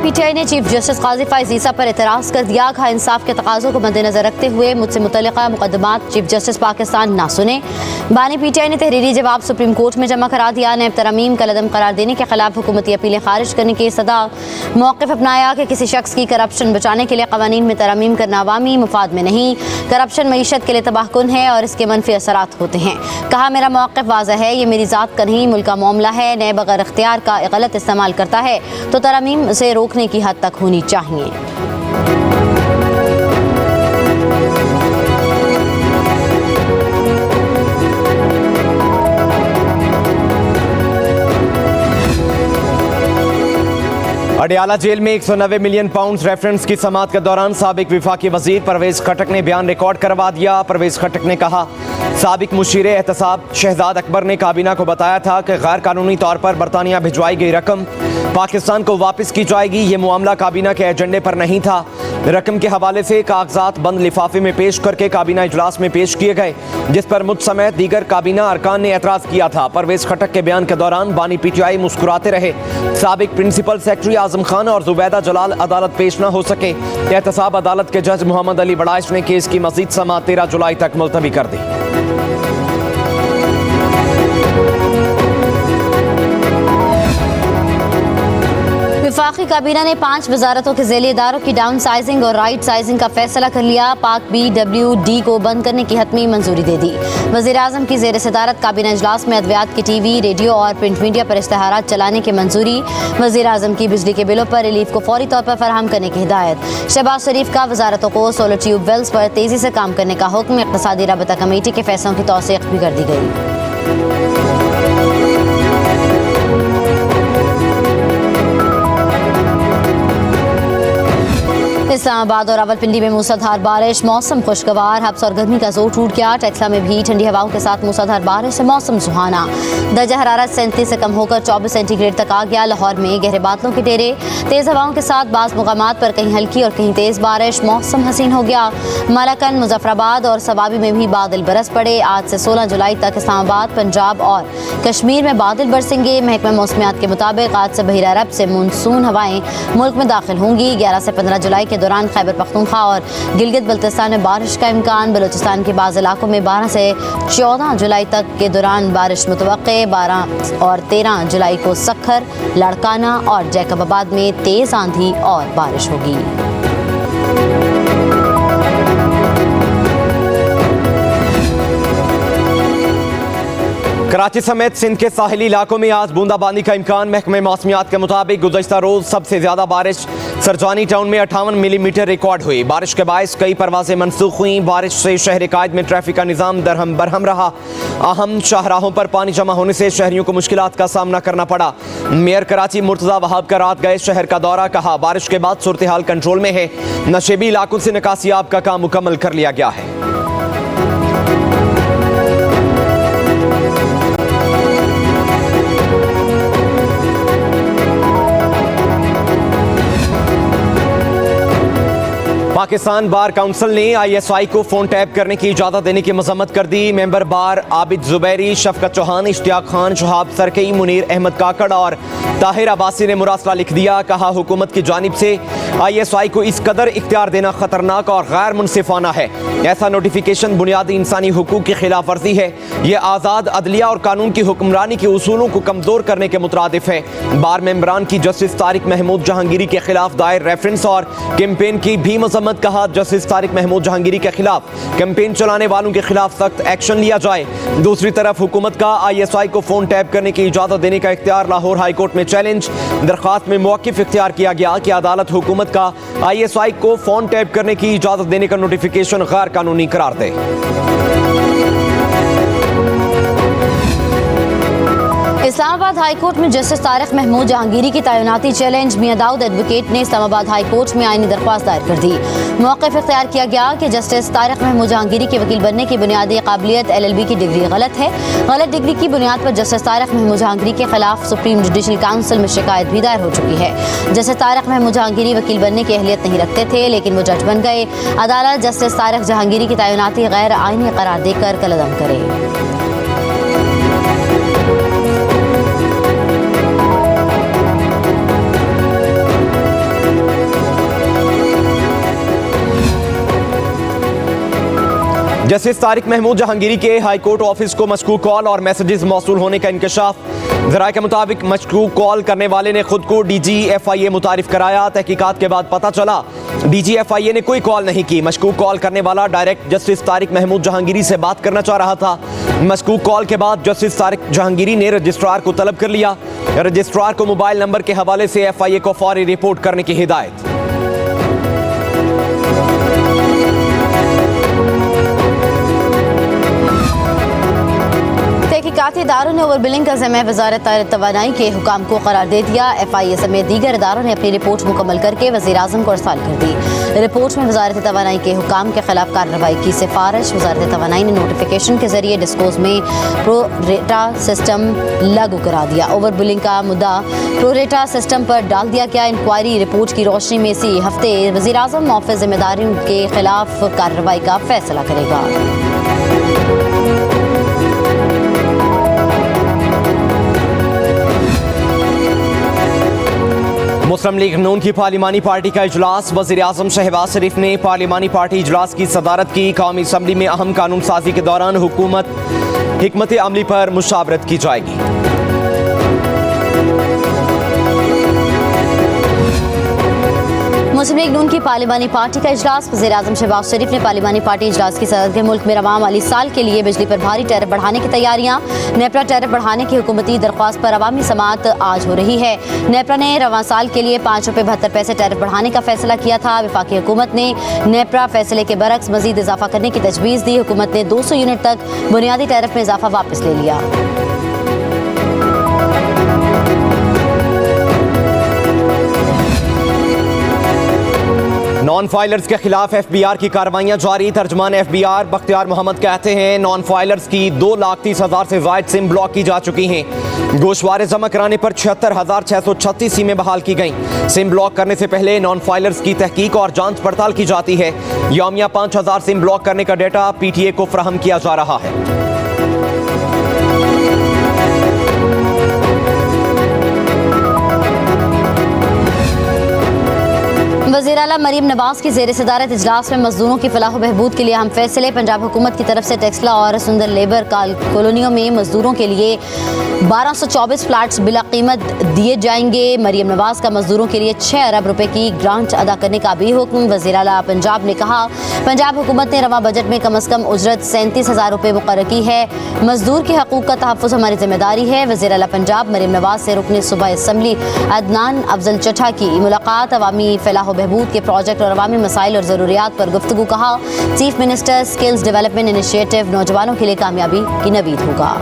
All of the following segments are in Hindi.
पीटीआई ने चीफ जस्टिस काजी फैज़ ईसा पर एतराज़ कर दिया। कहा, इंसाफ के तकाज़ों को मद्देनजर रखते हुए मुझसे मुतल्लिक़ा मुकदमात चीफ जस्टिस पाकिस्तान ना सुने। बानी पीटीआई ने तहरीरी जवाब सुप्रीम कोर्ट में जमा करा दिया। नैब तरमीम का लदम करार देने के खिलाफ हुकूमती अपीलें खारिज करने की सदा मौक़िफ़ अपनाया कि किसी शख्स की करप्शन बचाने के लिए क़वानीन में तरमीम करना अवामी मुफाद में नहीं, करप्शन मईशत के लिए तबाहकुन है और इसके मनफी असरात होते हैं। कहा, मेरा मौक़िफ़ वाज़ह है, ये मेरी ज़ात का नहीं मुल्क का मामला है। नैब अगर इख्तियार का गलत इस्तेमाल करता है तो तरमीम से रोकने की हद तक होनी चाहिए। अडियाला जेल में 190 मिलियन पाउंड रेफरेंस की समाअत के दौरान साबिक विफाकी वजीर परवेज खटक ने बयान रिकॉर्ड करवा दिया। परवेज खटक ने कहा, साबिक मुशीर एहतसाब शहजाद अकबर ने काबीना को बताया था कि गैर कानूनी तौर पर बरतानिया भिजवाई गई रकम पाकिस्तान को वापस की जाएगी। ये मामला काबीना के एजेंडे पर नहीं था। रकम के हवाले से कागजात बंद लिफाफे में पेश करके काबीना इजलास में पेश किए गए, जिस पर मुझ समेत दीगर काबीना अरकान ने एतराज़ किया था। परवेज खटक के बयान के दौरान बानी पीटीआई मुस्कुराते रहे। साबिक प्रिंसिपल सेक्रेटरी आजम खान और जुबैदा जलाल अदालत पेश न हो सके। एहतसाब अदालत के जज मोहम्मद अली बड़ाइश ने केस की मजीद समाअत 13 जुलाई तक मुलतवी कर दी। वफाकी काबीना ने 5 वजारतों के ज़ैली इदारों की डाउन साइजिंग और राइट साइजिंग का फैसला कर लिया। पाक BWD को बंद करने की हतमी मंजूरी दे दी। वज़ीर आज़म की ज़ेर सदारत काबीना इजलास में अद्वियात की TV, रेडियो और प्रिंट मीडिया पर इश्तहारात चलाने की मंजूरी। वज़ीर आज़म की बिजली के बिलों पर रिलीफ को फौरी तौर पर फराहम करने की हिदायत। शहबाज शरीफ का वजारतों को सोलर ट्यूब वेल्स पर तेज़ी से काम करने का हुक्म। इक़्तिसादी राबता कमेटी के फैसलों की तौसीक़ भी कर दी गई। इस्लामाबाद और रावलपिंडी में मूसलाधार बारिश, मौसम खुशगवार। हब्स और गर्मी का जोर टूट गया। टेक्सला में भी ठंडी हवाओं के साथ मूसलाधार बारिश से मौसम सुहाना। दर्जा हरारत 37 से कम होकर 24 सेंटीग्रेड तक आ गया। लाहौर में गहरे बादलों के डेरे, तेज हवाओं के साथ बाज़ मुकामात पर कहीं हल्की और कहीं तेज बारिश। मौसम हसीन हो गया। मलाकन, मुजफ्फराबाद और सवाबी में भी बादल बरस पड़े। आज से 16 जुलाई तक इस्लामाबाद, पंजाब और कश्मीर में बादल बरसेंगे। महकमा मौसमियात के मुताबिक आज से बहिर अरब से मानसून हवाएं मुल्क में दाखिल होंगी। 11 से 15 जुलाई के दौरान खैबर पख्तूनख्वा और गिलगित बल्तिस्तान में बारिश का इम्कान। बलूचिस्तान के बाज़ इलाकों में 12 से 14 जुलाई तक के दौरान बारिश मुतवक्के। 12 और 13 जुलाई को सक्खर, लाड़काना और जैकबाबाद में तेज़ आंधी और बारिश होगी। कराची समेत सिंध के साहिली इलाकों में आज बूंदाबांदी का इम्कान। महकमे मौसमियात के मुताबिक गुज़श्ता रोज सबसे ज्यादा बारिश सरजानी टाउन में 58 मिलीमीटर रिकॉर्ड हुई। बारिश के बायस कई परवाजें मनसूख हुई। बारिश से शहर कायद में ट्रैफिक का निज़ाम दरहम बरहम रहा। अहम शाहराहों पर पानी जमा होने से शहरियों को मुश्किलात का सामना करना पड़ा। मेयर कराची मुर्तज़ा वहाब का रात गए शहर का दौरा। कहा, बारिश के बाद सूरत हाल कंट्रोल में है। नशेबी इलाकों से निकासियाब का काम मुकम्मल कर लिया गया है। पाकिस्तान बार काउंसिल ने ISI को फोन टैप करने की इजाजत देने की मजम्मत कर दी। मेंबर बार आबिद जुबैरी, शफकत चौहान, इश्तियाक खान, शहाब सरकई, मुनीर अहमद काकड़ और ताहिर अब्बासी ने मुरासला लिख दिया। कहा, हुकूमत की जानिब से ISI को इस कदर इख्तियार देना खतरनाक और गैर मुनसिफाना है। ऐसा नोटिफिकेशन बुनियादी इंसानी हुकूक की खिलाफ वर्जी है। यह आज़ाद अदलिया और कानून की हुक्मरानी के उसूलों को कमजोर करने के मुतरादिफ है। बार मेंबरान की जस्टिस तारिक महमूद जहांगीरी के खिलाफ दायर रेफरेंस और कैंपेन की भी मजम्मत। कहा, जस्टिस तारिक महमूद जहांगीरी के खिलाफ कैंपेन चलाने वालों के खिलाफ सख्त एक्शन लिया जाए। दूसरी तरफ हुकूमत का ISI को फोन टैप करने की इजाजत देने का इख्तियार लाहौर हाई कोर्ट में चैलेंज। दरख्वास्त में मौक़िफ़ इख्तियार किया गया कि अदालत हुकूमत का ISI को फोन टैप करने की इजाजत देने का नोटिफिकेशन गैर कानूनी करार दे। इस्लामाबाद हाई कोर्ट में जस्टिस तारिक महमूद जहांगीरी की तैनाती चैलेंज। मियां दाऊद एडवोकेट ने इस्लामाबाद हाई कोर्ट में आईनी दरख्वास्त दायर कर दी। मौक़िफ़ इख्तियार किया गया कि जस्टिस तारिक महमूद जहांगीरी के वकील बनने की बुनियादी काबिलियत LLB की डिग्री गलत है। गलत डिग्री की बुनियाद पर जस्टिस तारिक महमूद जहांगीरी के खिलाफ सुप्रीम जुडिशल काउंसिल में शिकायत भी दायर हो चुकी है। जस्टिस तारिक महमूद जहांगीरी वकील बनने की अहलियत नहीं रखते थे, लेकिन वो जज बन गए। अदालत जस्टिस तारिक जहांगीरी की तैनाती गैर आईनी करार देकर कलअदम करे। जस्टिस तारिक महमूद जहांगीरी के हाईकोर्ट ऑफिस को मशकूक कॉल और मैसेजेस मौसूल होने का इंकशाफ। ज़राए के मुताबिक मशकूक कॉल करने वाले ने खुद को DGFIA मुतारिफ कराया। तहकीकात के बाद पता चला DGFIA ने कोई कॉल नहीं की। मशकूक कॉल करने वाला डायरेक्ट जस्टिस तारिक महमूद जहांगीरी से बात करना चाह रहा था। मशकूक कॉल के बाद जस्टिस तारिक जहांगीरी ने रजिस्ट्रार को तलब कर लिया। रजिस्ट्रार को मोबाइल नंबर के हवाले से FIA को फौरी रिपोर्ट करने की हिदायत। तहकीकाती इदारों ने ओवर बिलिंग का ज़िम्मा वज़ारत तवानाई के हुकाम को करार दे दिया। FIA समेत दीगर इदारों ने अपनी रिपोर्ट मुकम्मल करके वज़ीर-ए-आज़म को अर्साल कर दी। रिपोर्ट में वज़ारत तवानाई के हुकाम के खिलाफ कार्रवाई की सिफारिश। वज़ारत तवानाई ने नोटिफिकेशन के जरिए डिस्पोज में प्रोरेटा सिस्टम लागू करा दिया। ओवर बिलिंग का मुद्दा प्रोरेटा सिस्टम पर डाल दिया गया। इंक्वायरी रिपोर्ट की रोशनी में इसी हफ्ते वज़ीर-ए-आज़म ऑफिस जिम्मेदारियों के खिलाफ कार्रवाई का फैसला करेगा। मुस्लिम लीग नून की पार्लिमानी पार्टी का इजलास। वज़ीर-ए-आज़म शहबाज शरीफ ने पार्लिमानी पार्टी इजलास की सदारत की। कौमी असम्बली में अहम कानून साजी के दौरान हुकूमत हिकमत अमली पर मुशावरत की जाएगी। मुस्लिम लीग नून की पार्लिमानी पार्टी का इजलास। वज़ीर-ए-आज़म शहबाज शरीफ ने पार्लिमानी पार्टी इजलास की सदर के मुल्क में रवां माली साल के लिए बिजली पर भारी टैरिफ बढ़ाने की तैयारियां। नेपरा टैरिफ बढ़ाने की हुकूमती दरख्वास्त पर अवामी समाअत आज हो रही है। नेपरा ने रवां साल के लिए ₹5.72 टैरिफ बढ़ाने का फैसला किया था। वफाकी हुकूमत ने नेपरा फैसले के बरक्स मजीद इजाफा करने की तजवीज़ दी। हुकूमत ने 200 यूनिट तक बुनियादी टैरिफ में इजाफा वापस ले लिया। नॉन फाइलर्स के खिलाफ FBR की कार्रवाइयां जारी। तर्जमान FBR बख्तियार मोहम्मद कहते हैं नॉन फाइलर्स की 2,30,000 से ज़ायद सिम ब्लॉक की जा चुकी हैं। गोशवारे जमा कराने पर 76,636 सिमें बहाल की गईं। सिम ब्लॉक करने से पहले नॉन फाइलर्स की तहकीक और जांच पड़ताल की जाती है। यौमिया 5,000 सिम ब्लॉक करने का डेटा PTA को फराहम किया जा रहा है। वज़ीर आला मरीम नवाज की ज़ेर सदारत इजलास में मजदूरों की फलाह बहबूद के लिए अहम फैसले। पंजाब हुकूमत की तरफ से टेक्सला और सुंदर लेबर कॉलोनियों में मजदूरों के लिए 1224 फ्लैट्स बिला कीमत दिए जाएंगे। मरीम नवाज का मजदूरों के लिए 6 अरब रुपए की ग्रांट अदा करने का भी हुक्म। वज़ीर आला पंजाब ने कहा पंजाब हुकूमत ने रवा बजट में कम अज़ कम उजरत 37,000 रुपये मुकर्रर की है। मजदूर के हकूक़ का तहफ़्फ़ुज़ हमारी जिम्मेदारी है। वज़ीर आला पंजाब मरीम नवाज से रुकने सूबाई असम्बली अदनान अफजल चट्ठा की मुलाकात। अवामी फलाह बहबूद के प्रोजेक्ट और अवामी मसाइल और ज़रूरियात पर गुफ्तगू। कहा chief minister skills development initiative नौजवानों के लिए कामयाबी की नवीद होगा।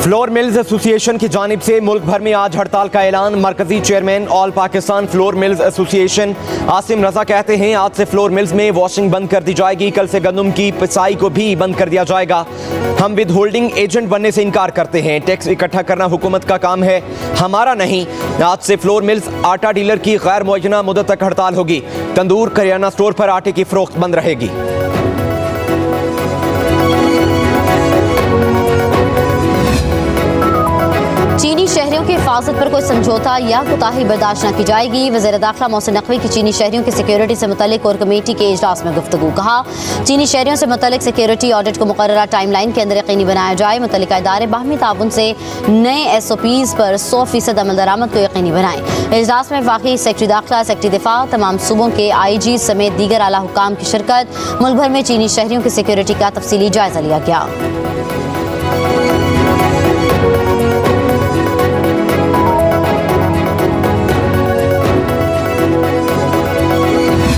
फ्लोर मिल्स एसोसिएशन की जानिब से मुल्क भर में आज हड़ताल का ऐलान। मरकजी chairman all Pakistan flour mills association Asim Raza कहते हैं आज से फ्लोर मिल्स में वॉशिंग बंद कर दी जाएगी। कल से गंदम की पिसाई को भी बंद कर दिया जाएगा। हम विद होल्डिंग एजेंट बनने से इनकार करते हैं। टैक्स इकट्ठा करना हुकूमत का काम है, हमारा नहीं। आज से फ्लोर मिल्स आटा डीलर की गैर मुअय्यना मुद्दत तक हड़ताल होगी। तंदूर करियाना स्टोर पर आटे की फरोख्त बंद रहेगी। चीनी शहरियों की हिफाजत पर कोई समझौता या कोताही बर्दाश्त न की जाएगी। वज़ीर दाखिला मोहसिन नकवी की चीनी शहरियों की सिक्योरिटी से मुतल्लिक कोर कमेटी के इजलास में गुफ्तगू। कहा चीनी शहरियों से मुतल्लिक सिक्योरिटी ऑडिट को मुकर्ररा टाइम लाइन के अंदर यकीनी बनाया जाए। मुतल्लिका इदारे बाहमी ताउन से नए SOPs पर 100% अमल दरामद को यकीनी बनाएं। इजलास में वफाकी सेक्रेटरी दाखिला, सेक्रेटरी दिफा, तमाम सूबों के IG समेत दीगर आला हुकाम की शिरकत। मुल्क भर में चीनी शहरियों की सिक्योरिटी का तफसीली जायजा लिया गया।